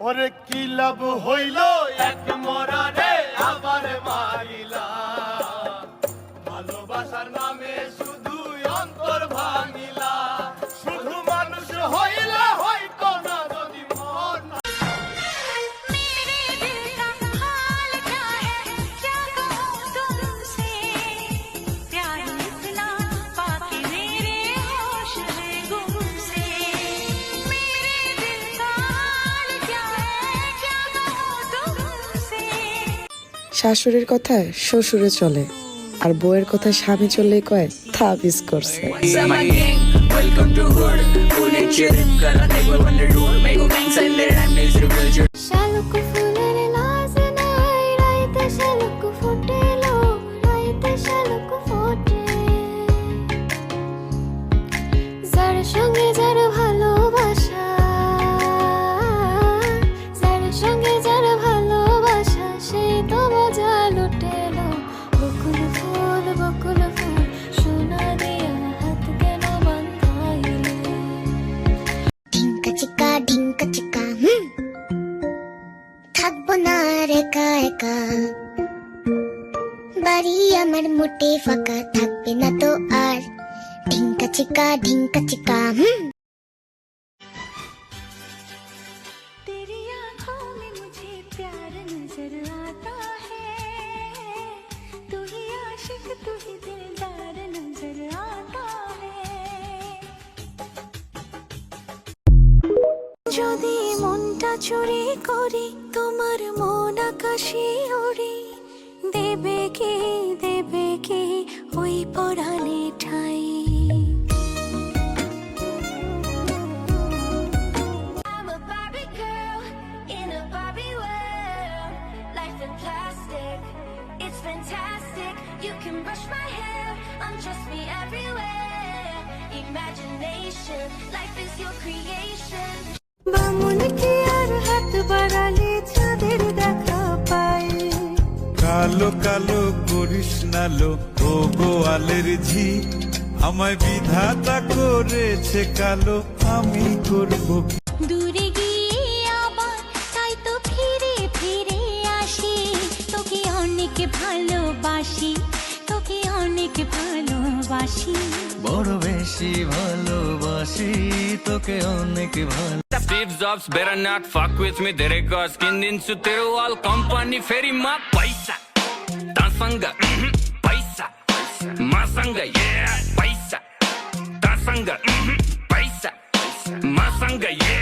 ওরে কি লাভ হইল এক মরারে আবার মারিলা, ভালোবাসার নামে শুধু অন্তর ভাঙিলা, শুধু মানুষ হইলা হয়তো না যদি মন। শাশুড়ির কথায় শ্বশুরে চলে, আর বউয়ের কথায় স্বামী চললেই কয় থাবিজ করছে। থাকবো না একা একা, বাড়ি আমার মোটে ফাঁকা থাকবে না তো আর। ঢিঙ্কা চিকা ঢিঙ্কা চিকা तेरी आँखों में मुझे प्यार नजर आता है, तू ही आशिक तू ही दिलदार नजर आता है। যদি মনটা চুরি করি তোমার মন আকাশে ওড়ে, দেবে কি ওই পরাণে ঠাই। I'm a Barbie girl in a Barbie world, life in plastic, it's fantastic. You can brush my hair, undress me everywhere. Imagination, life is your creation. বামন কি আর হাত বাড়ালে চাঁদের দেখা পাই, কালো কালো করিস না লো ও গোয়ালের ঝি, আমায় বিধাতা করেছে কালো, আমি করব দূরে গিয়ে আবার তাই তো ফিরে ফিরে আসি, তোকে অনেক ভালোবাসি, তোকে অনেক ভালোবাসি, বড় বেশি ভালোবাসি তোকে অনেক ভালো। Steve Jobs better not fuck with me, तेरे को skin din su तेरे wall company फेरी मा पैसा, तासंगा पैसा, मासंगा yeah पैसा, तासंगा पैसा, मासंगा yeah।